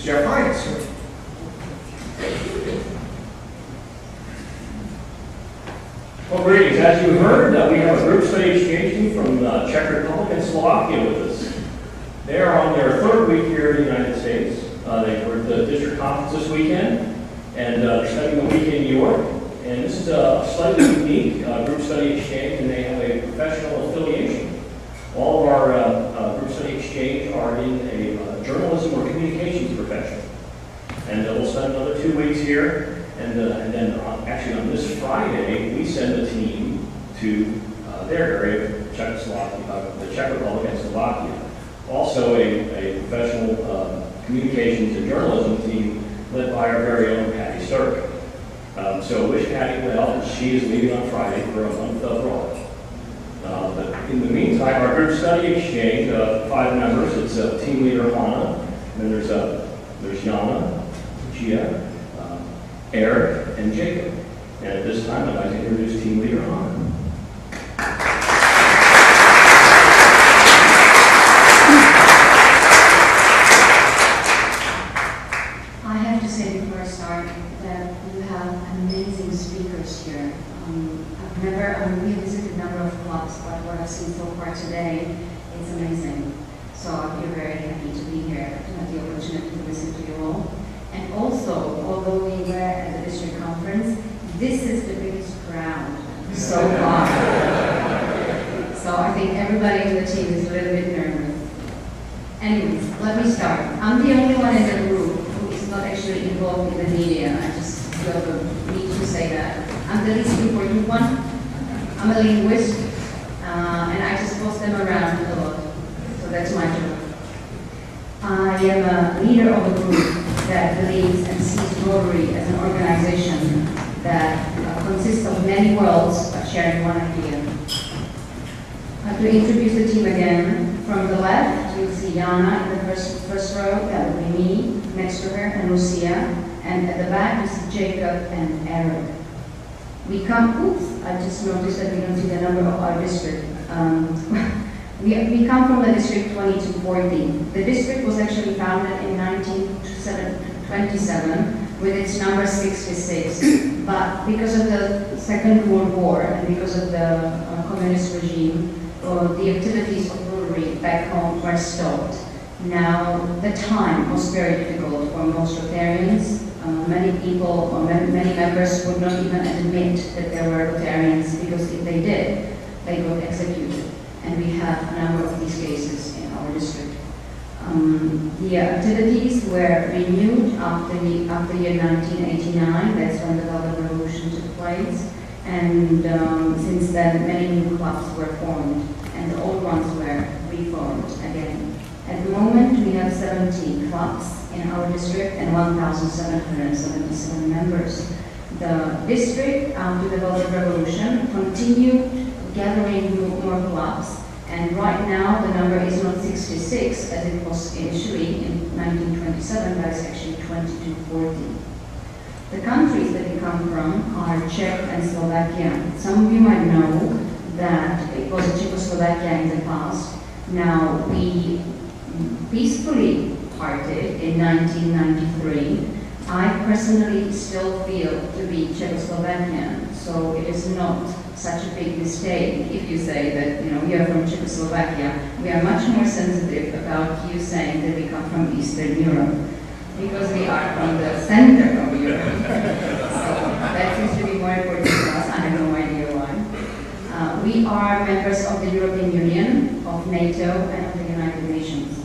Jeff Hines. Well, greetings. As you heard, we have a group study exchange team from Czech Republic and Slovakia with us. They are on their third week here in the United States. They were at the district conference this weekend, and they're spending the week in New York. And this is a slightly unique group study exchange, and they have a professional affiliation. All of our group study exchange are in a journalism or communications profession. And we'll spend another 2 weeks here. And then actually on this Friday, we send a team to their area, Czechoslovakia, the Czech Republic and Slovakia. Also a professional communications and journalism team led by our very own Patty Sturck. So wish Patty well, and she is leaving on Friday for a month abroad. But in the meantime, our group study exchange, 5 members, it's team leader Hana, and then there's Jana, Lucia, Erik, and Jacob. And at this time, I'd like to introduce team leader Hana. I have to say before I start that you have amazing speakers here. I've visited a number of clubs, but what I've seen so far today is amazing. So I feel very happy to be here, to have the opportunity to listen to you all. And also, although we were at the district conference, this is the biggest crowd so far. So I think everybody in the team is a little bit nervous. Anyways, let me start. I'm the only one in the group who is not actually involved in the media. I just feel the need to say that. I'm the least important one. I'm a linguist, and I just post them around a lot. So that's my job. I am a leader of a group that believes and sees Rotary as an organization that consists of many worlds but sharing one idea. To introduce the team again, from the left you'll see Jana in the first row, that will be me, next to her, and Lucia, and at the back you see Jacob and Erik. I just noticed that we don't see the number of our district. We come from the district 20 to 40. The district was actually founded in 1927 with its number 66. But because of the Second World War and because of the communist regime, the activities of Rotary back home were stopped. Now, the time was very difficult for most Rotarians. Many people, or many members would not even admit that they were Rotarians, because if they did, they got executed. And we have a number of these cases in our district. The activities were renewed after year 1989, that's when the Velvet Revolution took place. And since then, many new clubs were formed, and the old ones were reformed again. At the moment, we have 70 clubs in our district and 1,777 members. The district, after the Velvet Revolution, continued gathering more clubs, and right now the number is not 66 as it was initially in 1927, but it's actually 20 to 40. The countries that we come from are Czech and Slovakia. Some of you might know that it was Czechoslovakia in the past. Now, we peacefully parted in 1993. I personally still feel to be Czechoslovakian, so it is not such a big mistake if you say that you are from Czechoslovakia. We are much more sensitive about you saying that we come from Eastern Europe, because we are from the center of Europe. So that seems to be more important to us. I have no idea why. We are members of the European Union, of NATO, and of the United Nations.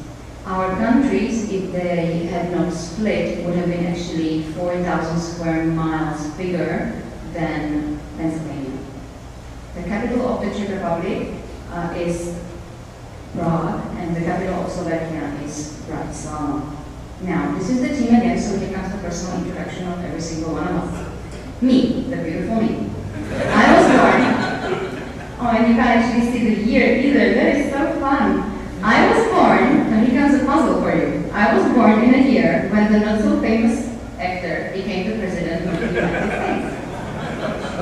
Our countries, if they had not split, would have been actually 4,000 square miles bigger than Pennsylvania. The capital of the Czech Republic is Prague, and the capital of Slovakia is Bratislava. Now, this is the team again, so here comes the personal introduction of every single one of us. Me, the beautiful me. I was born, and you can't actually see the year either, that is so fun. I was born, and here comes a puzzle for you. I was born in a year when the not so famous actor became the president of the United States.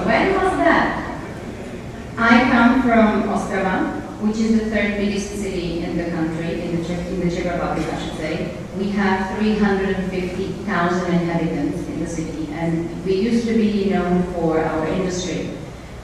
When was that? I come from Ostrava, which is the third biggest city in the country, in the Czech Republic, I should say. We have 350,000 inhabitants in the city, and we used to be known for our industry.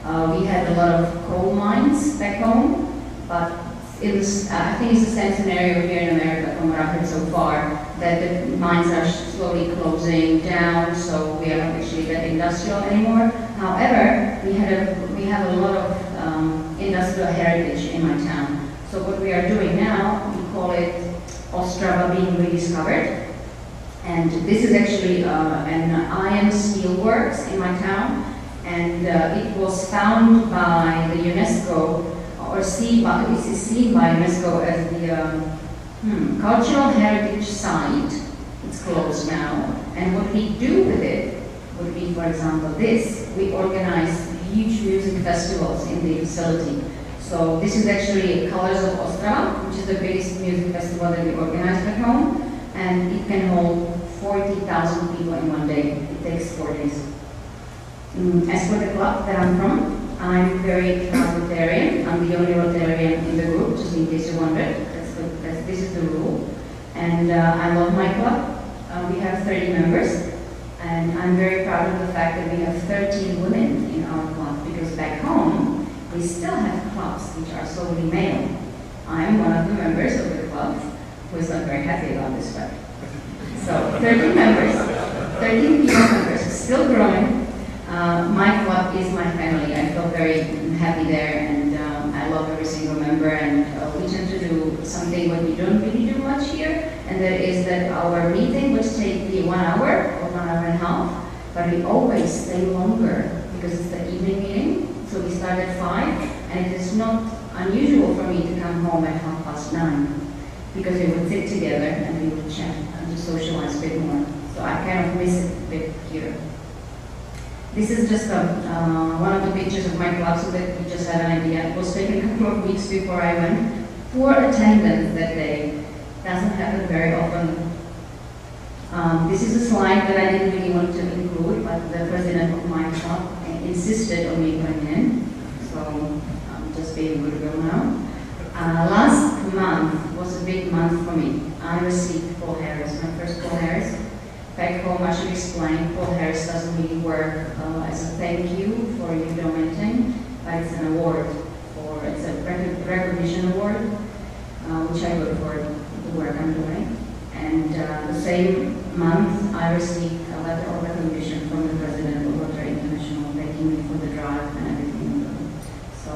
We had a lot of coal mines back home, but I think it's the same scenario here in America from what I've heard so far, that the mines are slowly closing down, so we are not actually that industrial anymore. However, we have a lot of industrial heritage in my town. So what we are doing now, we call it Ostrava being rediscovered. And this is actually an iron steel works in my town. And it was found by the UNESCO, or it's seen by UNESCO as the cultural heritage site. It's closed now. And what we do with it would be, for example, this. We organize huge music festivals in the facility. So this is actually Colors of Ostrava, which is the biggest music festival that we organize back home. And it can hold 40,000 people in one day. It takes 4 days. As for the club that I'm from, I'm very proud Rotarian. I'm the only Rotarian in the group, just in case you wondered. This is the rule. And I love my club. We have 30 members. And I'm very proud of the fact that we have 13 women in our club, because back home, we still have clubs which are solely male. I'm one of the members of the club who is not very happy about this fact. So 13 members, 13 female members, still growing. My club is my family. I feel very happy there, and I love every single member. And we tend to do something what we don't really do much here, and that is that our meeting would take the 1 hour or 1 hour and a half, but we always stay longer because it's the evening meeting. So we start at 5, and it is not unusual for me to come home at 9:30, because we would sit together and we would chat and just socialize a bit more. So I kind of miss it a bit here. This is just one of the pictures of my club, so that you just have an idea. It was taken a couple of weeks before I went. Poor attendance that day. Doesn't happen very often. This is a slide that I didn't really want to include, but the president of my club insisted on me going in. So I'm just being a good girl now. Last month was a big month for me. I received Paul Harris, my first Paul Harris. Back home, I should explain, Paul Harris doesn't really work as a thank you for you donating, but it's an award, it's a recognition award, which I got for the work I'm doing. And the same month, I received a letter of recognition from the president of Rotary International, thanking me for the drive and everything I'm doing. So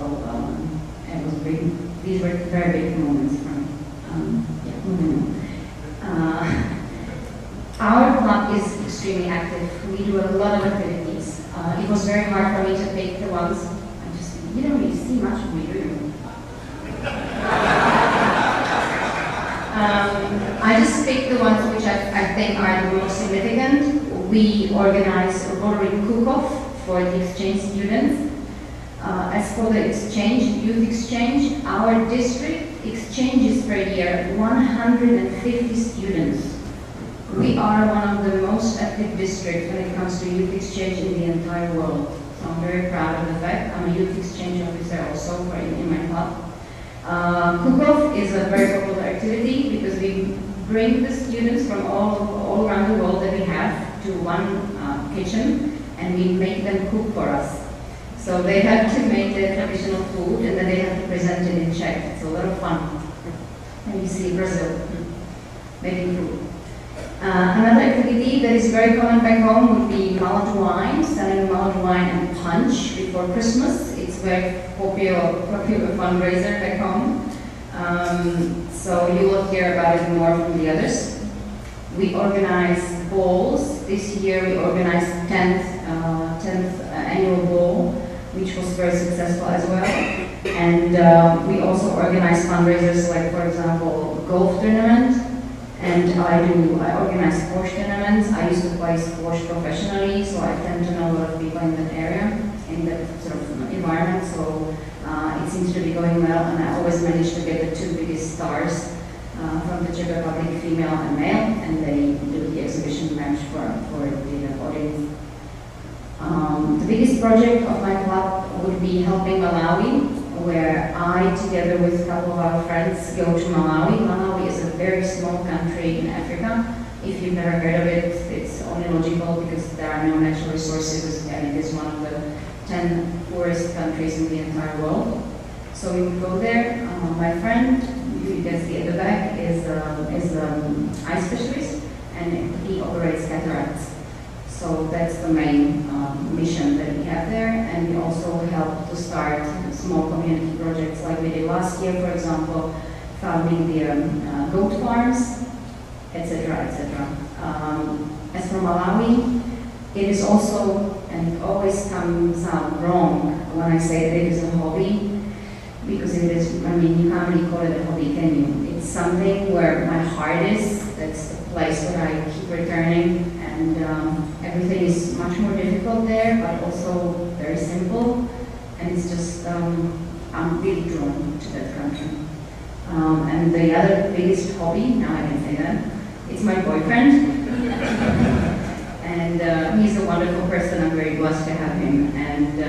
it was big. These were very big moments for me. Our club is extremely active. We do a lot of activities. It was very hard for me to pick the ones. You don't really see much of me, do you? I just picked the ones which I think are the most significant. We organize a Rotary cook-off for the exchange students. As for the exchange, youth exchange, our district exchanges per year 150 students. We are one of the most active districts when it comes to youth exchange in the entire world. So I'm very proud of the fact. I'm a youth exchange officer also in my club. Cook-off is a very popular activity because we bring the students from all around the world that we have to one kitchen, and we make them cook for us. So they have to make their traditional food, and then they have to present it in Czech. It's a lot of fun. And you see Brazil making food. Another activity that is very common back home would be mulled wine, selling mulled wine and punch before Christmas. It's very popular fundraiser back home. So you will hear about it more from the others. We organize balls. This year we organized 10th annual ball, which was very successful as well. And we also organize fundraisers like, for example, golf tournament. And I organize squash tournaments. I used to play squash professionally, so I tend to know a lot of people in that area, in that sort of environment. So it seems to be going well, and I always manage to get the 2 biggest stars from the Czech Republic, female and male, and they do the exhibition match for the audience. The biggest project of my club would be helping Malawi where I, together with a couple of our friends, go to Malawi. Malawi is a very small country in Africa. If you've never heard of it, it's only logical because there are no natural resources, and it is one of the 10 poorest countries in the entire world. So we would go there. My friend, you can see at the back, is an eye specialist, and he operates cataracts. So that's the main mission that we have there, and we also help to start small community projects like we did last year, for example, founding the goat farms, etc., etc. As for Malawi, it is also, and it always comes out wrong when I say that it is a hobby, because it is, I mean, you can't really call it a hobby, can you? It's something where my heart is. That's the place where I keep returning, and everything is much more difficult there, but also very simple, and it's just, I'm really drawn to that country. And the other biggest hobby, now I can say that, it's my boyfriend. And he's a wonderful person. I'm very blessed to have him. And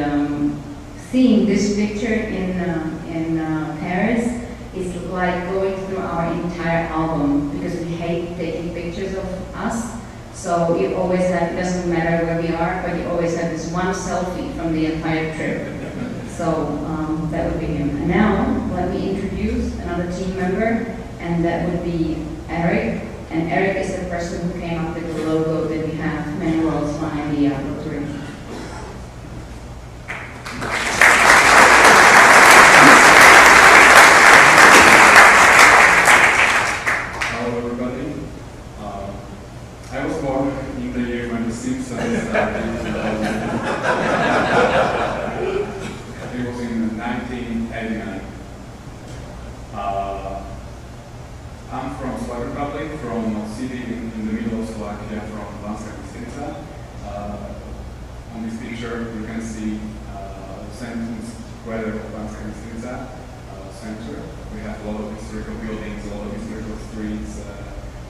seeing this picture in Paris is like going through our entire album, because we hate taking pictures of us. So you always have, it doesn't matter where we are, but you always have this one selfie from the entire trip. So that would be him. And now let me introduce another team member, and that would be Erik. And Erik is the person who came up with the logo that we have, many worlds behind the Rotary. Hello everybody. I was born in the year when the Simpsons started. It was in 1989. I'm from Czech Republic, from a city in the middle of Slovakia, from Banská Bystrica. On this picture you can see the sentence weather of Banská Bystrica center. We have a lot of historical buildings, a lot of historical streets.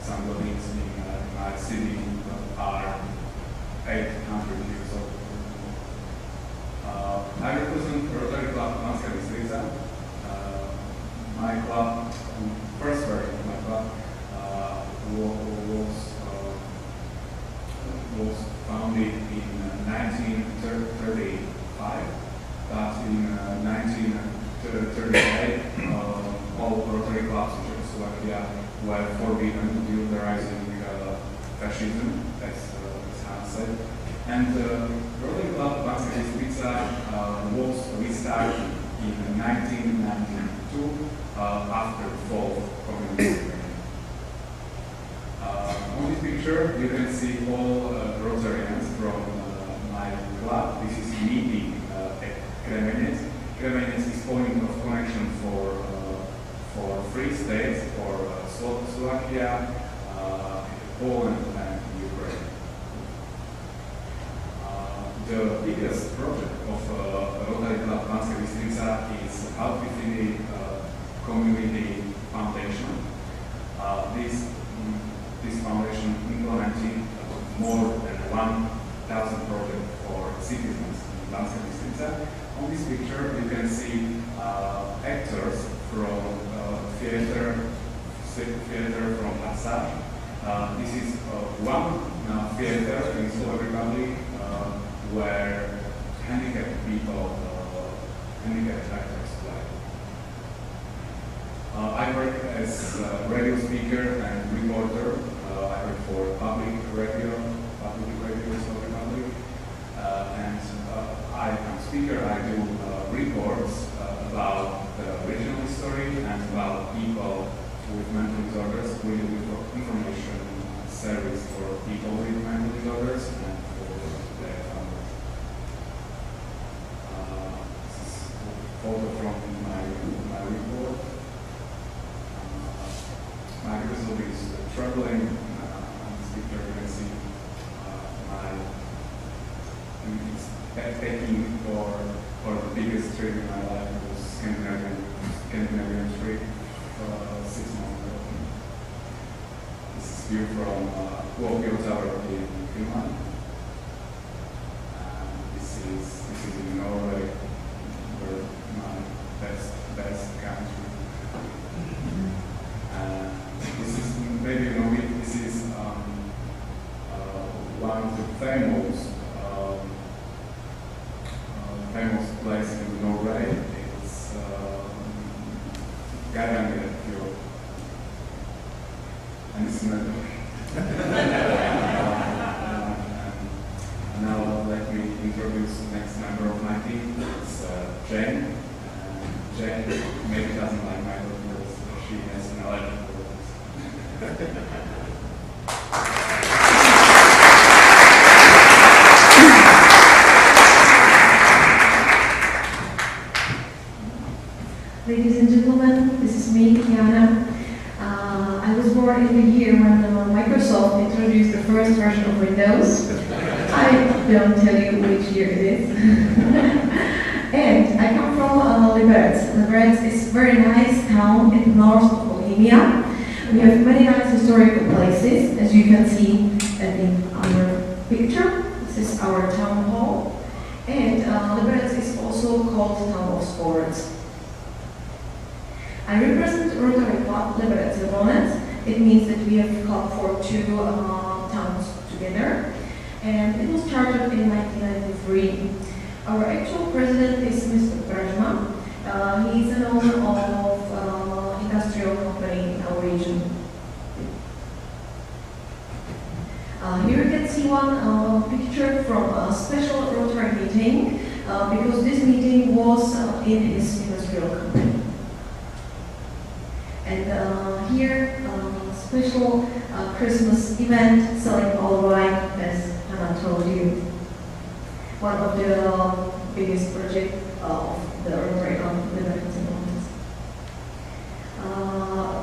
Some buildings in my city are 800 years old. I represent Rotary Club Banská Bystrica. My club, first version of my club, was founded in 1935, but in 1938 all Rotary clubs in Czechoslovakia were forbidden due to the rising fascism, as Hannah said. And Rotary Club Banská Bystrica was restarted in 1992 after the fall of communism. On this picture you can see all Rotarians from my club. This is meeting at Kremenec. Kremenec is point of connection for free states, for Slovakia, Poland and Ukraine. The biggest project of Rotary Club Banská Bystrica is Outfitting Community Foundation. This foundation implemented more than 1,000 projects for citizens in Banská Bystrica. On this picture you can see actors from theater from Assad. This is one theater in Slovak Republic where handicapped people, handicapped actors play. I work as a radio speaker and reporter. I work for public radio in Slovak Republic. And I'm a speaker. I do reports about the regional history and about people with mental disorders. We do information service for people with mental disorders and for their families. This is a photo from my report. My episode is traveling. On this picture you can see my packing for the biggest trip in my life. It was Scandinavian trip 6 months ago. This is view from Kuopio Tower in Finland. This is in Norway, where my best famous place in Norway is Gardanger. And it's not now let me introduce the next member of my team. It's Jane. Jane maybe doesn't like my words, she has an allergy for words. Ladies and gentlemen, this is me, Jana. I was born in the year when Microsoft introduced the first version of Windows. I don't tell you which year it is. And I come from Liberec. Liberec is a very nice town in the north of Bohemia. We have many nice historical places, as you can see in our picture. This is our town hall. And Liberec is also called Town of Sports. I represent Rotary Club Liberec. It means that we have a club for two towns together, and it was started in 1993. Our actual president is Mr. Pražma. He is an owner of industrial company in our region. Here you can see one picture from a special Rotary meeting, because this meeting was in his industrial company. And here, special Christmas event selling all wine, as Hannah told you. One of the biggest projects of the Rotary District.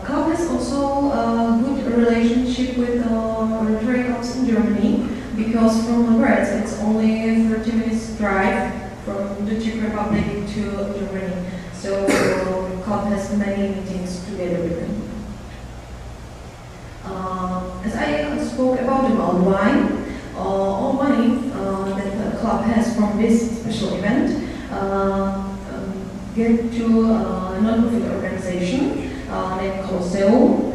Club has also a good relationship with Rotary clubs in Germany, because from Liberec it's only 30 minutes drive from the Czech Republic to Germany. So the club has many meetings together with them. As I spoke about the mulled wine, all money that the club has from this special event get to a non-profit organization named Colosseum.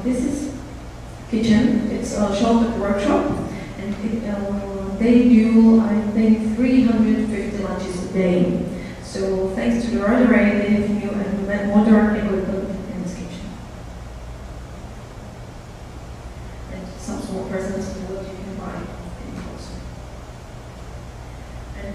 This is kitchen. It's a sheltered workshop, and they do, I think, 350 lunches a day. So thanks to the Rotary, they have new and modern equipment in this kitchen. And some small presents that you can buy in Colosseum. And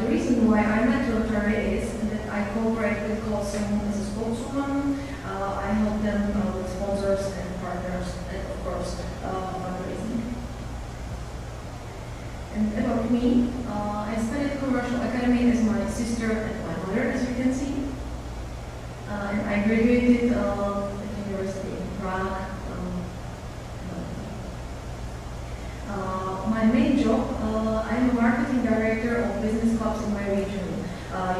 the reason why I'm at Rotary is that I cooperate with Colosseum as a spokeswoman. I help them with sponsors and partners, and of course, fundraising. And about me, I studied commercial academy as my sister and my mother, as you can see. And I graduated at the university in Prague. My main job, I'm a marketing director of business clubs in my region.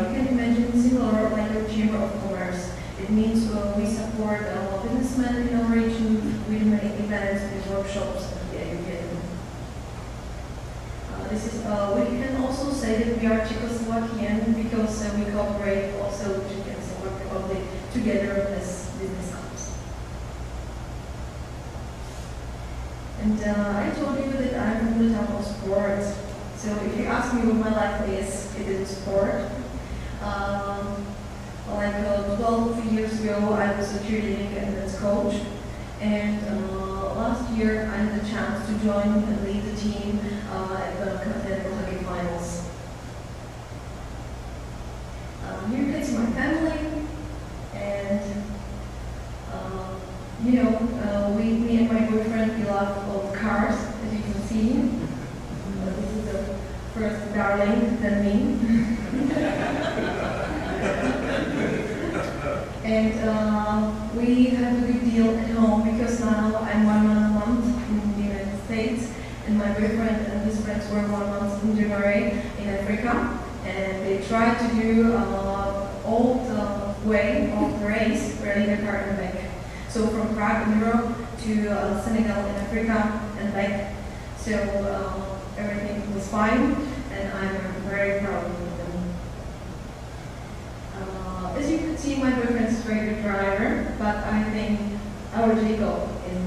You can imagine similar like a chamber of commerce. It means we support businessmen in our region with many events, with workshops, and we educate them. We can also say that we are Czechoslovakian because we cooperate also with Czech and Slovak Republic together as business clubs. And I told you that I'm from the town of sports. So if you ask me what my life is, it is sport. Like 12 years ago, I was a cheerleading and dance coach. And last year, I had the chance to join and lead the team at the continental hockey finals. Here you can see my family, and me and my boyfriend, we love old cars, as you can see. This is the first darling than me. And we have a good deal at home because now I'm 1 month in the United States, and my boyfriend and his friends were 1 month in January in Africa, and they tried to do old way of race, rally the car and back. So from Prague in Europe to Senegal in Africa and back. So everything was fine, and I'm very proud of them. As you can see, my boyfriend is a very good driver, but I think our Jacob is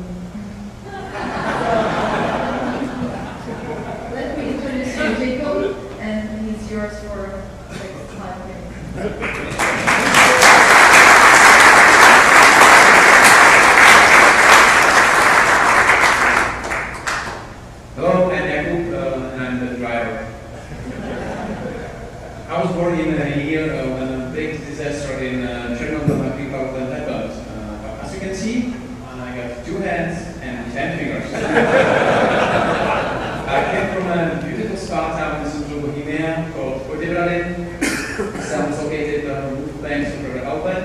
I came from a beautiful spa town in central Bohemia called Poděbrady. It's located on the roof banks of the River Alpe,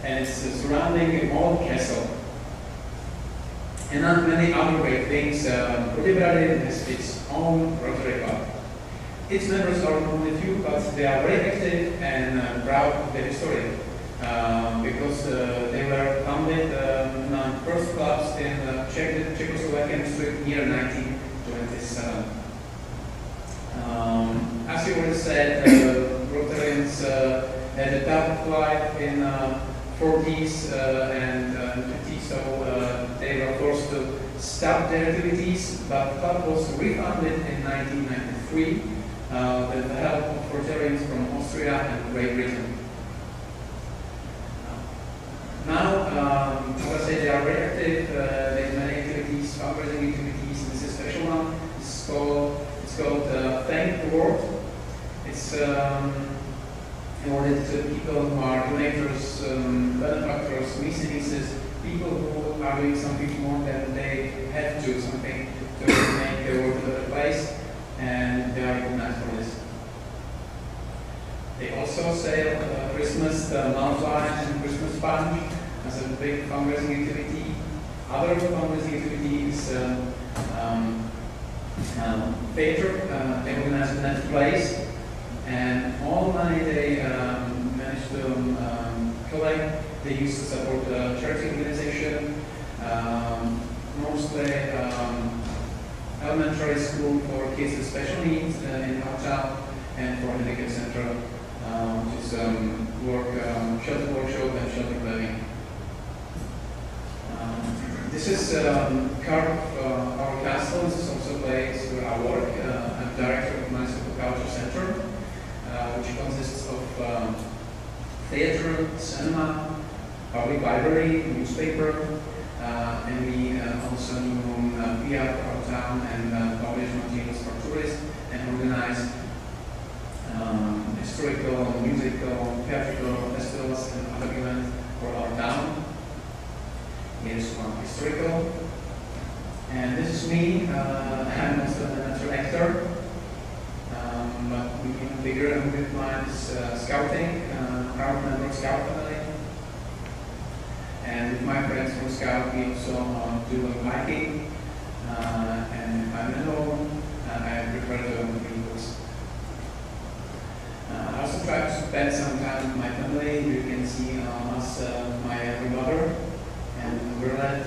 and it's surrounding a old castle. And not many other great things. Poděbrady has its own Rotary Club. Its members are only few, but they are very active and proud of their history. Because they were founded first clubs in Czechoslovakian district year 1927. As you already said, Rotarians had a tough life in 40s and 50s, so they were forced to stop their activities, but the club was refounded in 1993 with the help of Rotarians from Austria and Great Britain. Now, as I say, they are very active. There's many activities, fundraising activities. This is a special one. It's called Thank the World. It's awarded to people who are donators, benefactors, nieces, people who are doing something more than they have to, something to make the world a better place, and they are recognized for this. They also sell Christmas maltwine and Christmas punch as a big fundraising activity. Other fundraising activities, theater, they organize in that place, and all money they manage to collect, they use to support a charity organization, mostly elementary school for kids with special needs in our town, and for handicap center, which is shelter workshop and shelter living. This is part of our castle. This is also a place where I work. I'm director of Municipal Culture Center, which consists of theater, cinema, public library, newspaper, and we also do PR for our town and publish materials for tourists and organize historical, musical, theatrical festivals and other events for our town. Here's one historical. And this is me. I'm also an amateur actor. But even bigger and with mine is scouting, proud member of Scout family. And with my friends from Scout, we also do hiking. And if I'm at home, I prefer to read books. I also try to spend some time with my family. You can see us, my elder brother, and Verlet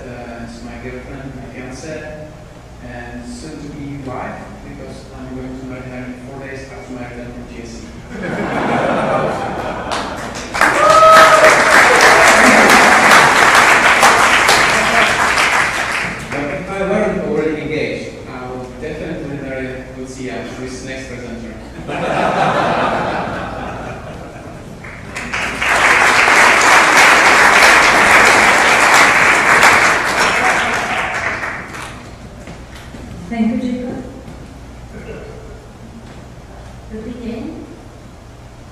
is my girlfriend, my fiancée, and soon to be wife, because I'm going to marry her in 4 days after my return from GSC. But if I weren't already engaged, I would definitely marry Lucia, who is next presenter. Thank you, Jacob. Dobrý den.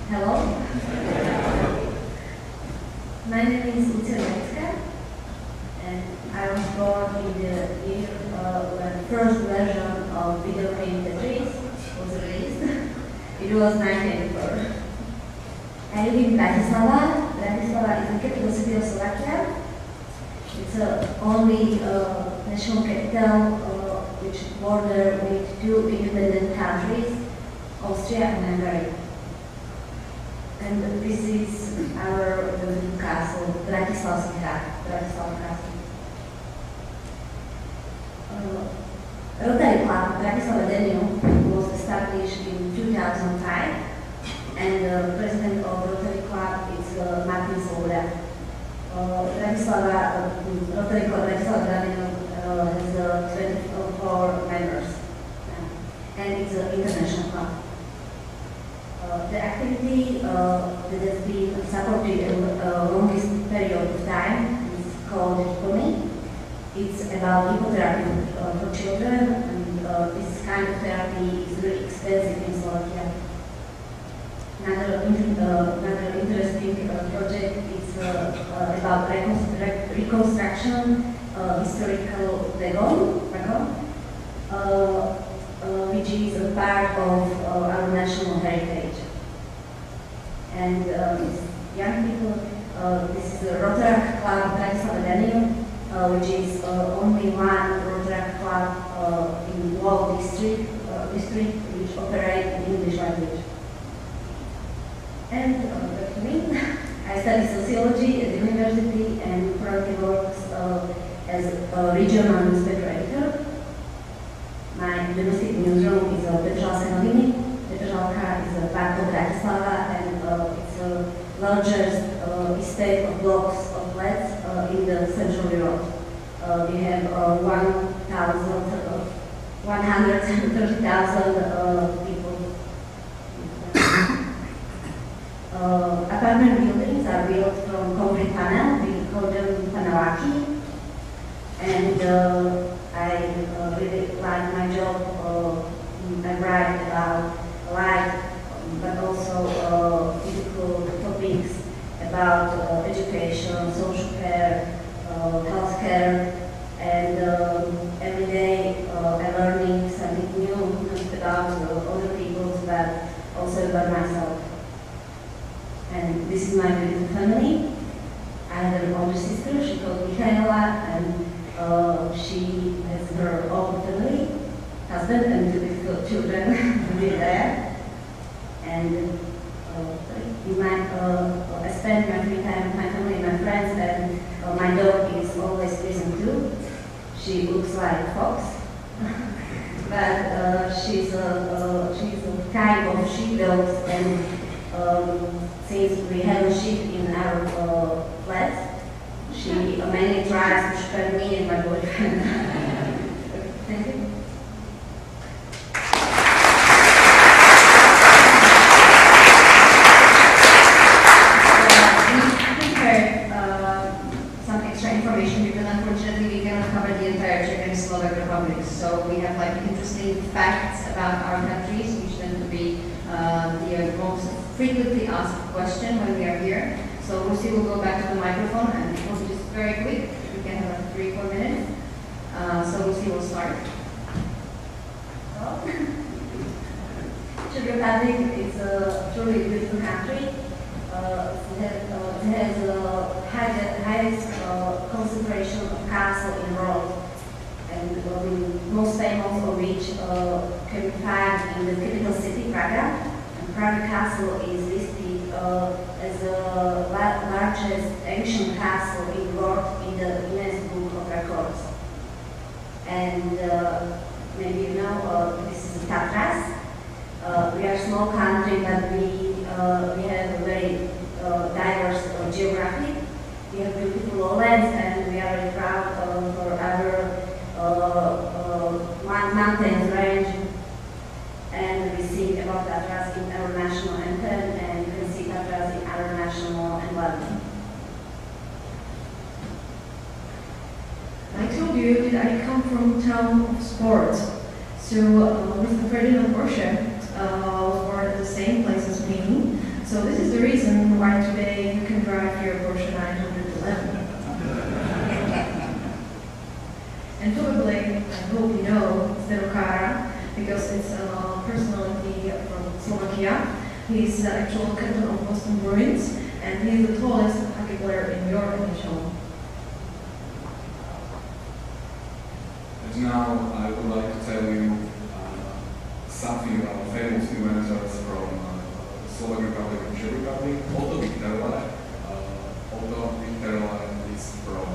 Hello. My name is Lucia Drevicka, and I was born in the year when the first version of video game Tetris was released. It was 1984. I live in Bratislava. Bratislava is the capital city of Slovakia. It's the only national capital which border with two independent countries, Austria and Hungary. And this is our castle, Bratislavský hrad, Bratislava Castle. Rotary Club Bratislava Danube was established in 2005, and the president of Rotary Club is Martin Svoboda. Rotary Club Bratislava Danube has 24 members, and it's an international club. The activity that has been supported in the longest period of time is called HIPOMI. It's about hypotherapy for children, and this kind of therapy is really expensive in Slovakia. Another interesting project is about reconstruction historical wagon which is a part of our national heritage. And young people, this is the Rotary Club Bratislava, which is only one Rotary Club in Wall district, which operates in English language. And that's me. I study sociology at the university and currently works as a regional newspaper editor. My domestic newsroom is Petržalské noviny. Petržalka is a part of Bratislava, and it's the largest estate of blocks of flats in the Central Europe. We have 130,000 people. Apartment buildings are built from concrete panel. We call them panelaki. And I really like my job. I write about life, but also physical topics about education, social care, health care, and every day I'm learning something new, not about other people, but also about myself. And this is my beautiful family. I have an older sister, she called Michaela, and she has her own family, husband and two beautiful children who live there. And I spend my free time with my family and my friends, and my dog is always present too. She looks like a fox, but she's a kind of sheepdog, and since we have a sheep in our flat, she mainly tries to spend me and my boyfriend. Thank you. We prepared some extra information because unfortunately we cannot cover the entire Czech and Slovak republics. So we have like interesting facts about our countries, which tend to be the most frequently asked question when we are here. So Lucy will go back to the microphone and it will be just very quick. We can have like 3-4 minutes. So Lucy will start. Czech Republic is a truly beautiful country. It has the highest concentration of castles in the world, and most famous of which can be found in the capital city, Praga. And Praga Castle is listed as the largest ancient castle in the world in the Guinness Book of Records. And maybe you know this is the Tatras. We are a small country, but we have a very diverse geography. We have beautiful lowlands, and we are very proud for our mountain range. And we sing about Tatras in our national anthem, and you can see Tatras in our national emblem. I told you that I come from a town of sports. So Mr. Ferdinand Porsche was born at the same place as me. So this is the reason why today you can drive your Porsche 911. And probably, I hope you know, Srytrova, because it's a personality from Slovakia. He's the actual captain of Boston Bruins, and he's the tallest hockey player in your NHL. And now I would like to tell you something about famous inventors from the Slovak Republic and Czech Republic. Otto Victerla is from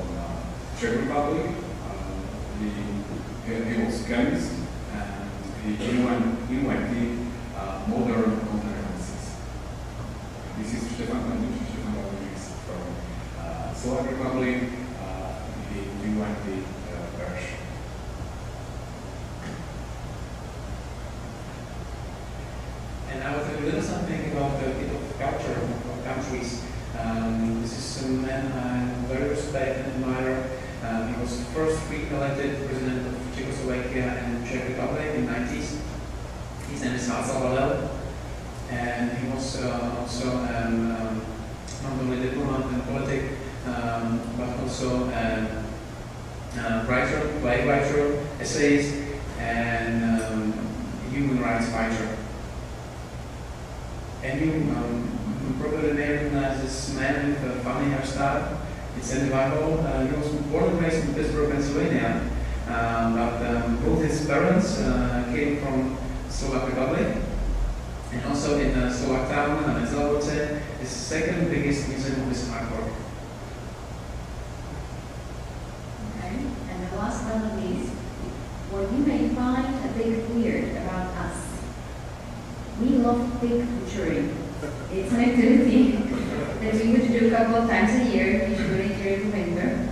Czech Republic. He was chemist, and he invented modern conferences. This is Stefan Banic is from Slovak Republic. He invented version. And I will tell you a little something about the bit of culture of countries. This is a man I very respect and admire. He was the first free-elected president of Czechoslovakia and Czech Republic in the 90s. His name is Václav, and he was also not only diplomat and politic, but also writer, playwriter, essayist, and human rights fighter. And you probably may recognize this man with a funny hairstyle. It's Andy Warhol. He was born and raised in Pittsburgh, Pennsylvania, but both his parents came from Slovak Republic, and also in Slovak town, Nezelaboce, is the second biggest museum of this artwork. Okay, and the last but not least, what you may find a bit weird about us. We love pig butchery. It's an activity that we would do a couple of times a year, usually during the winter.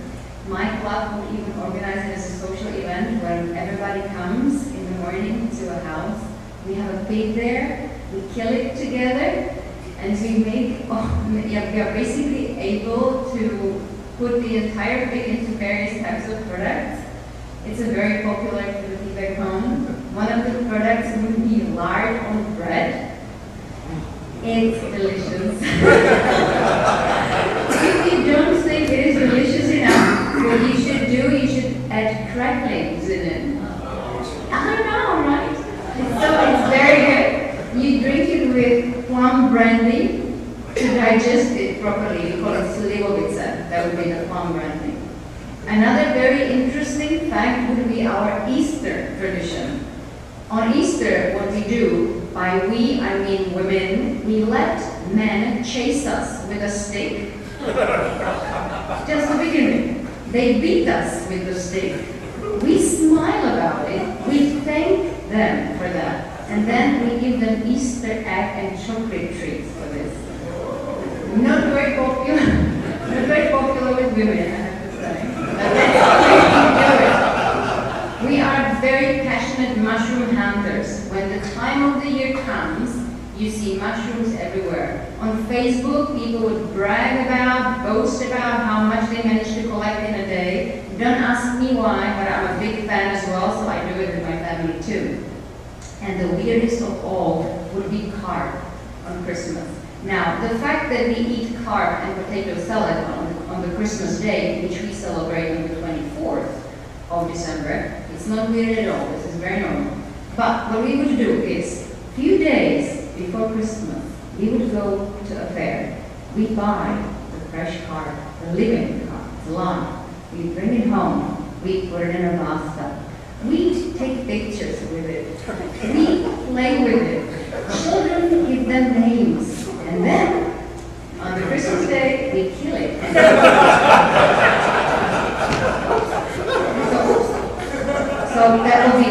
My club will even organize it as a social event when everybody comes in the morning to a house. We have a pig there, we kill it together, and we make, we are basically able to put the entire pig into various types of products. It's a very popular activity back home. One of the products would be lard on bread. It's delicious. If you don't think it is delicious enough, what you should do, you should add cracklings in it. I know, right? So it's very good. You drink it with plum brandy to digest it properly. We call it slivovica. That would be the plum brandy. Another very interesting fact would be our Easter tradition. On Easter, what we do, by we, I mean women, we let men chase us with a stick. Just to begin with. They beat us with the stick. We smile about it. We thank them for that. And then we give them Easter egg and chocolate treats for this. Not very popular. Not very popular with women, I have to say. But that's the way we do it. We are very passionate mushroom hunters. When the time of the year comes, you see mushrooms everywhere. On Facebook, people would brag about, boast about how much they managed to collect in a day. Don't ask me why, but I'm a big fan as well, so I do it with my family too. And the weirdest of all would be carp on Christmas. Now, the fact that we eat carp and potato salad on the Christmas day, which we celebrate on the 24th of December, it's not weird at all. This is very normal. But what we would do is, a few days before Christmas, we would go to a fair. We buy the fresh carp, the living carp, the live. We bring it home. We put it in a bathtub. We take pictures with it. We play with it. Children give them names. And then, on the Christmas day, we kill it. So that will be